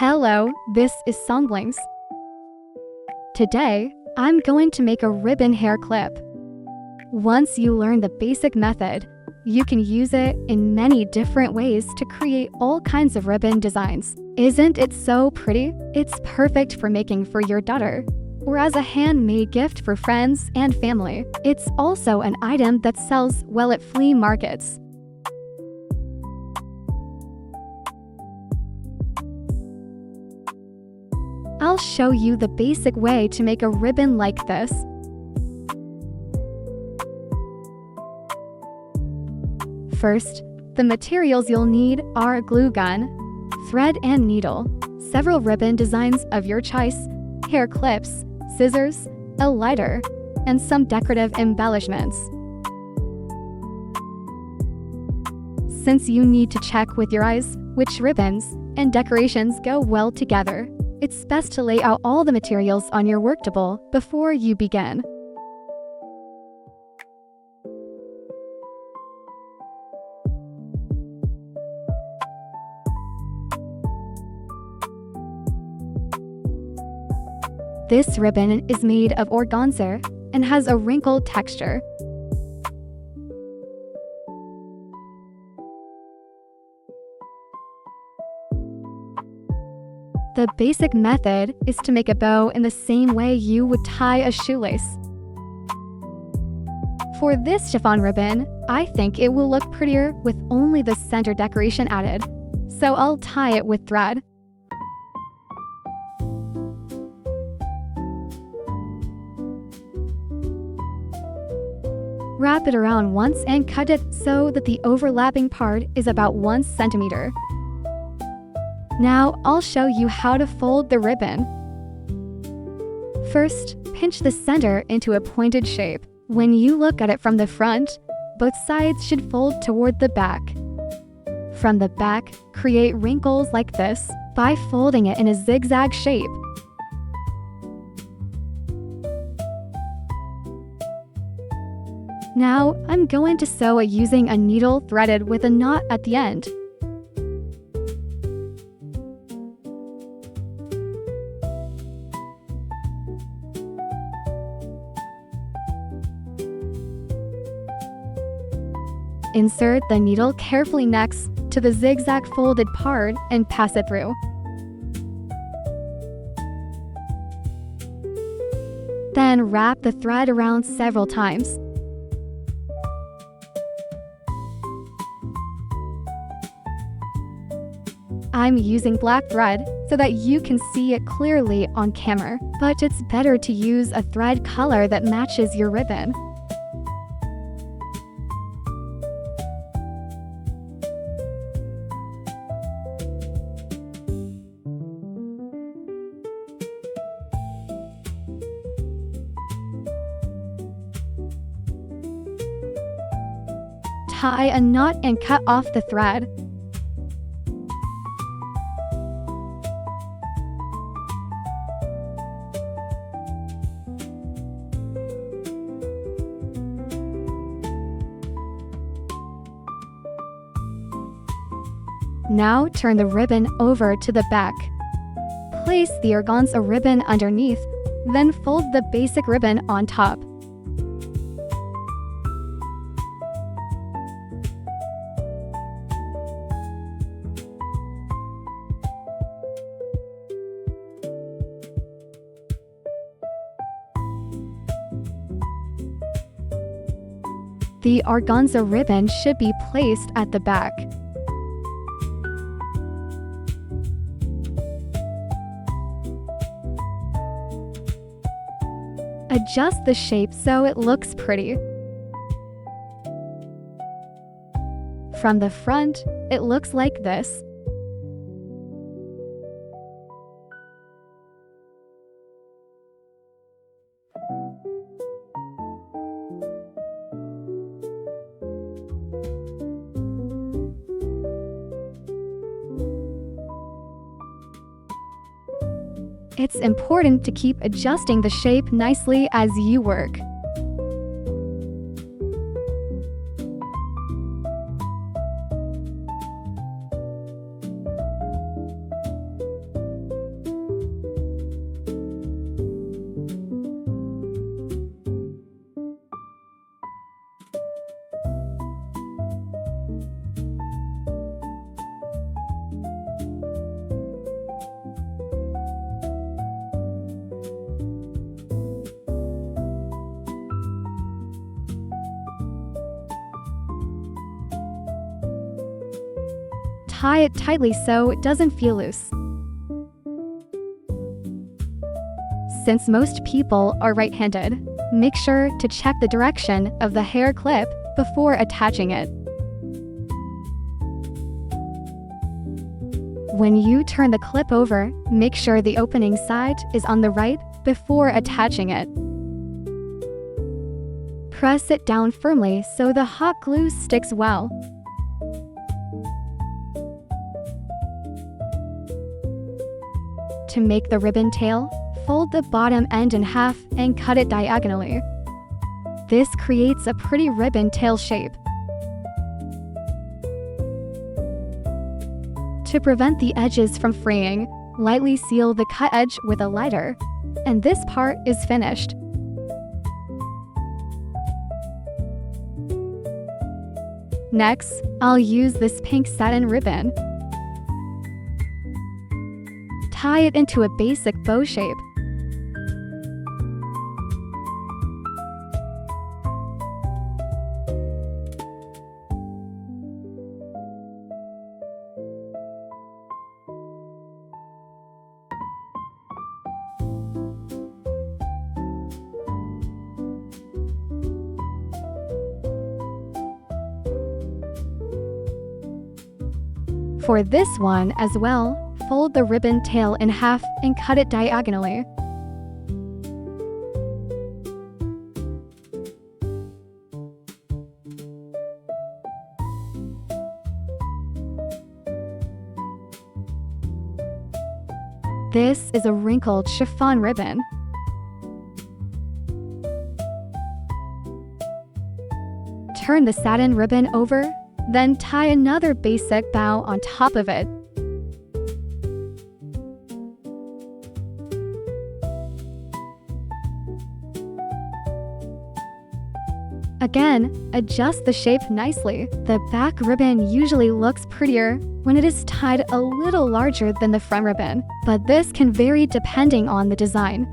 Hello, this is Songblings. Today, I'm going to make a ribbon hair clip. Once you learn the basic method, you can use it in many different ways to create all kinds of ribbon designs. Isn't it so pretty? It's perfect for making for your daughter, or as a handmade gift for friends and family. It's also an item that sells well at flea markets. I'll show you the basic way to make a ribbon like this. First, the materials you'll need are a glue gun, thread and needle, several ribbon designs of your choice, hair clips, scissors, a lighter, and some decorative embellishments. Since you need to check with your eyes which ribbons and decorations go well together, it's best to lay out all the materials on your work table before you begin. This ribbon is made of organza and has a wrinkled texture. The basic method is to make a bow in the same way you would tie a shoelace. For this chiffon ribbon, I think it will look prettier with only the center decoration added, so I'll tie it with thread. Wrap it around once and cut it so that the overlapping part is about 1 centimeter. Now I'll show you how to fold the ribbon. First, pinch the center into a pointed shape. When you look at it from the front, both sides should fold toward the back. From the back, create wrinkles like this by folding it in a zigzag shape. Now, I'm going to sew it using a needle threaded with a knot at the end. Insert the needle carefully next to the zigzag folded part and pass it through. Then wrap the thread around several times. I'm using black thread so that you can see it clearly on camera, but it's better to use a thread color that matches your ribbon. Tie a knot and cut off the thread. Now turn the ribbon over to the back. Place the organza ribbon underneath, then fold the basic ribbon on top. The organza ribbon should be placed at the back. Adjust the shape so it looks pretty. From the front, it looks like this. It's important to keep adjusting the shape nicely as you work. tie it tightly so it doesn't feel loose. Since most people are right-handed, make sure to check the direction of the hair clip before attaching it. When you turn the clip over, make sure the opening side is on the right before attaching it. Press it down firmly so the hot glue sticks well. To make the ribbon tail, fold the bottom end in half and cut it diagonally. This creates a pretty ribbon tail shape. To prevent the edges from fraying, lightly seal the cut edge with a lighter, and this part is finished. Next, I'll use this pink satin ribbon. Tie it into a basic bow shape. For this one as well, fold the ribbon tail in half and cut it diagonally. This is a wrinkled chiffon ribbon. Turn the satin ribbon over, then tie another basic bow on top of it. Again, adjust the shape nicely. The back ribbon usually looks prettier when it is tied a little larger than the front ribbon, but this can vary depending on the design.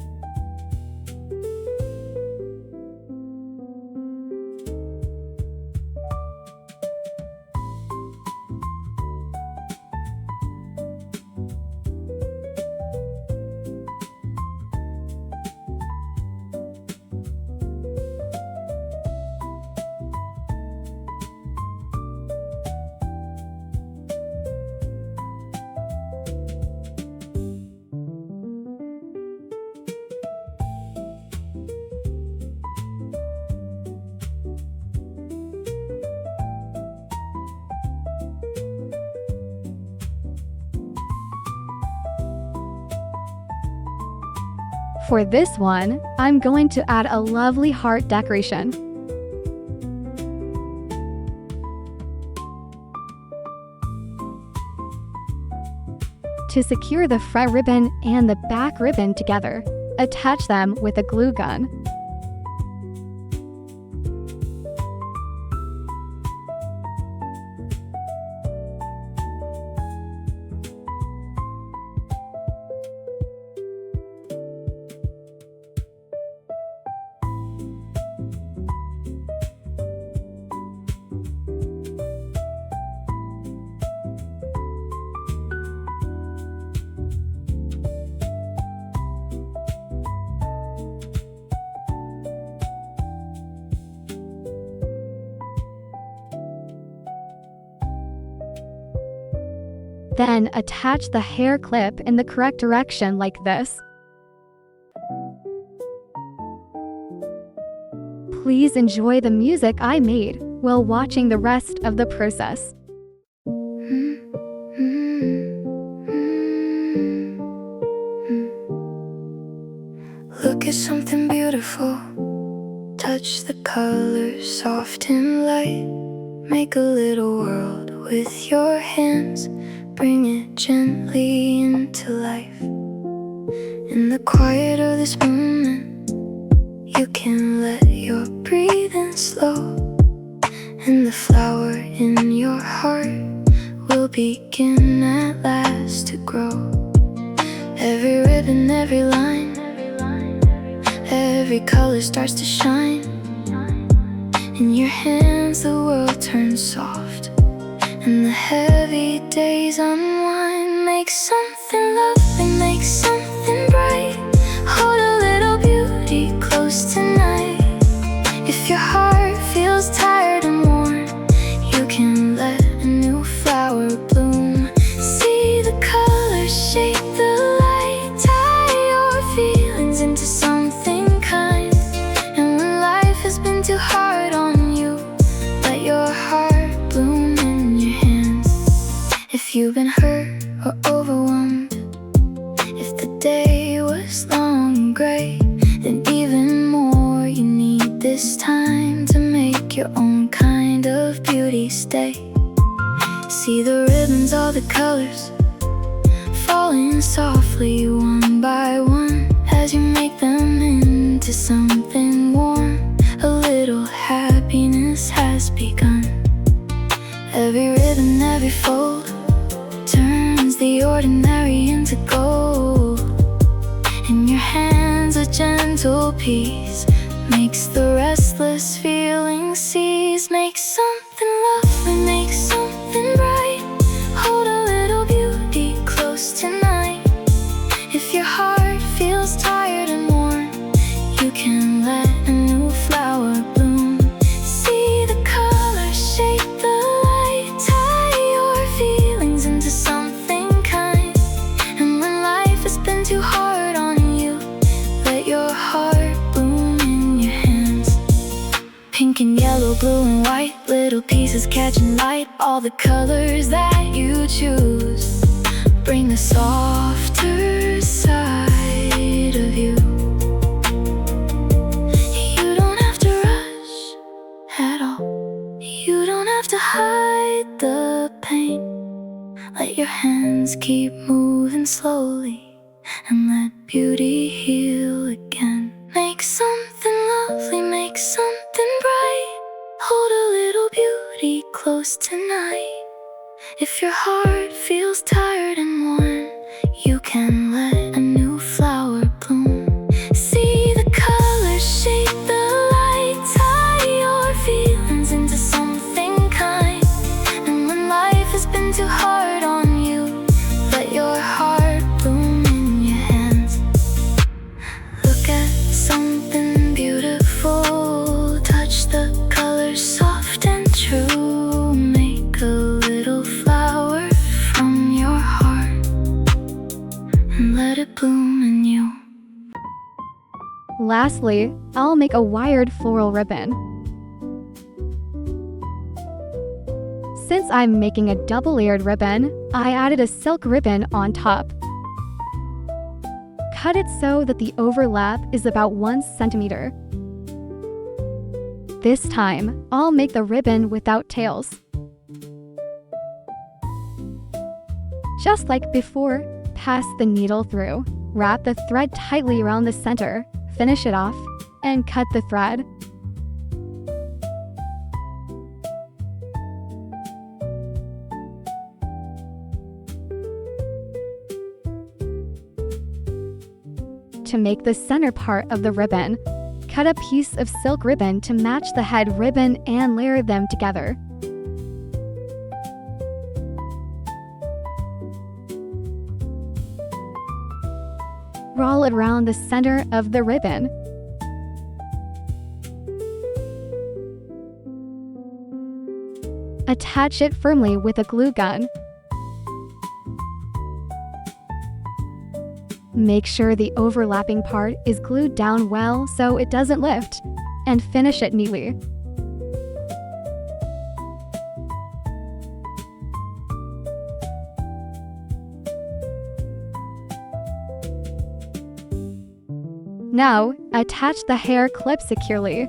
For this one, I'm going to add a lovely heart decoration. To secure the front ribbon and the back ribbon together, attach them with a glue gun. Then attach the hair clip in the correct direction like this. Please enjoy the music I made while watching the rest of the process. Look at something beautiful. Touch the colors, soft and light. Make a little world with your hands. Bring it gently into life. In the quiet of this moment, you can let your breathing slow, and the flower in your heart will begin at last to grow. Every ribbon, every line, every color starts to shine. In your hands the world turns soft, and the heavy days unwind. Make something lovely, make something bright. Hold a little beauty close tonight. If your heart feels tired and worn, you can let a new flower bloom. See the colors shape the light. Tie your feelings into something kind. And when life has been too hard on you, let your heart bloom in your hands. If you've been hurt or overwhelmed, if the day was long and gray, then even more you need this time to make your own kind of beauty stay. See the ribbons, all the colors falling softly one by one as you make them into something warm. A little happiness has begun. Every ribbon, every fold turns the ordinary into gold. In your hands a gentle peace makes the restless feeling cease. Make something lovely, make something bright. Hold a little beauty close tonight. If your heart feels tired and worn, you can let a new flower bloom. See the colors shape the light. Tie your feelings into something kind. And when life has been too hard on you, let your heart bloom in your hands. Pink and yellow, blue and white, little pieces catching light. All the colors that you choose bring the softer side of you. You don't have to rush at all. You don't have to hide the pain. Let your hands keep moving slowly and let beauty heal again. Make something lovely, make something bright. Hold a little beauty close tonight. If your heart feels tired and worn, you can let a new flower bloom. See the colors shape the light. Tie your feelings into something kind. And when life has been too hard on you, let your heart bloom in your hands. Look at something beautiful. Touch the colors soft and true. Make a little flower from your heart and let it bloom in you. Lastly, I'll make a wired floral ribbon. Since I'm making a double-layered ribbon, I added a silk ribbon on top. Cut it so that the overlap is about 1 centimeter. This time, I'll make the ribbon without tails. Just like before, pass the needle through. Wrap the thread tightly around the center, finish it off, and cut the thread. To make the center part of the ribbon, cut a piece of silk ribbon to match the head ribbon and layer them together. Roll it around the center of the ribbon. Attach it firmly with a glue gun. Make sure the overlapping part is glued down well so it doesn't lift, and finish it neatly. Now, attach the hair clip securely.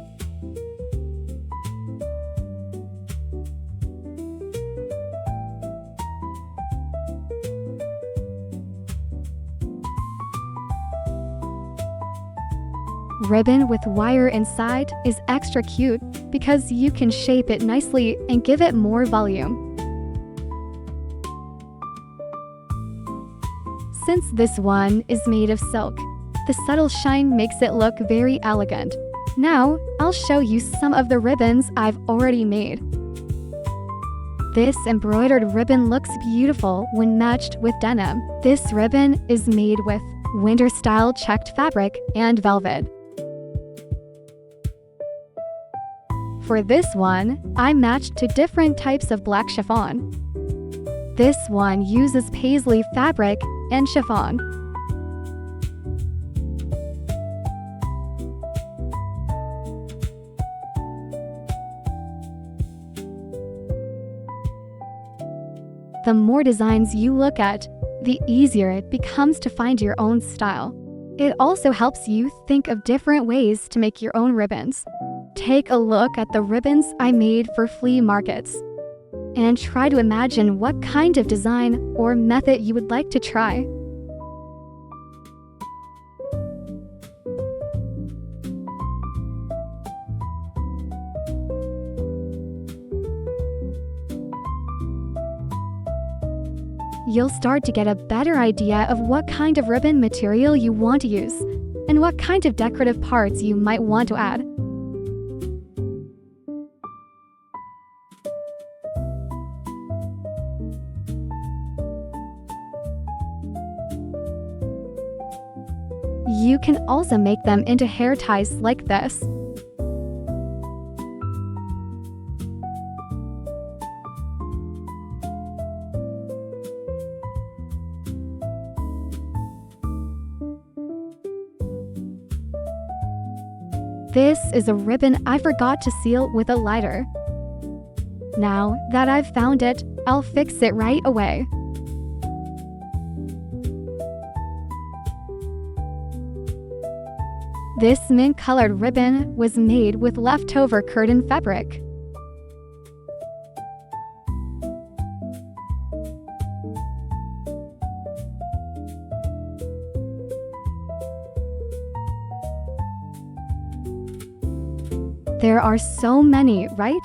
Ribbon with wire inside is extra cute because you can shape it nicely and give it more volume. Since this one is made of silk, the subtle shine makes it look very elegant. Now, I'll show you some of the ribbons I've already made. This embroidered ribbon looks beautiful when matched with denim. This ribbon is made with winter-style checked fabric and velvet. For this one, I matched to different types of black chiffon. This one uses paisley fabric and chiffon. The more designs you look at, the easier it becomes to find your own style. It also helps you think of different ways to make your own ribbons. Take a look at the ribbons I made for flea markets and try to imagine what kind of design or method you would like to try. You'll start to get a better idea of what kind of ribbon material you want to use and what kind of decorative parts you might want to add. You can also make them into hair ties like this. This is a ribbon I forgot to seal with a lighter. Now that I've found it, I'll fix it right away. This mint-colored ribbon was made with leftover curtain fabric. There are so many, right?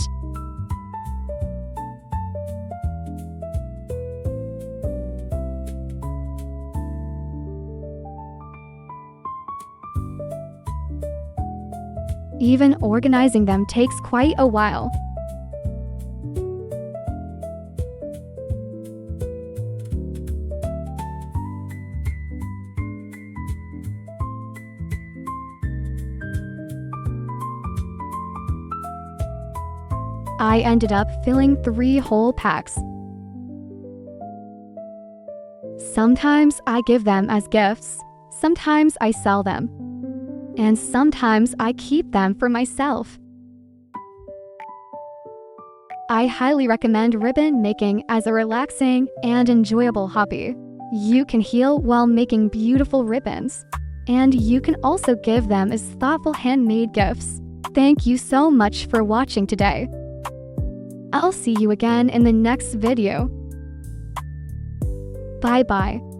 Even organizing them takes quite a while. I ended up filling 3 whole packs. Sometimes I give them as gifts, sometimes I sell them, and sometimes I keep them for myself. I highly recommend ribbon making as a relaxing and enjoyable hobby. You can heal while making beautiful ribbons, and you can also give them as thoughtful handmade gifts. Thank you so much for watching today. I'll see you again in the next video. Bye-bye.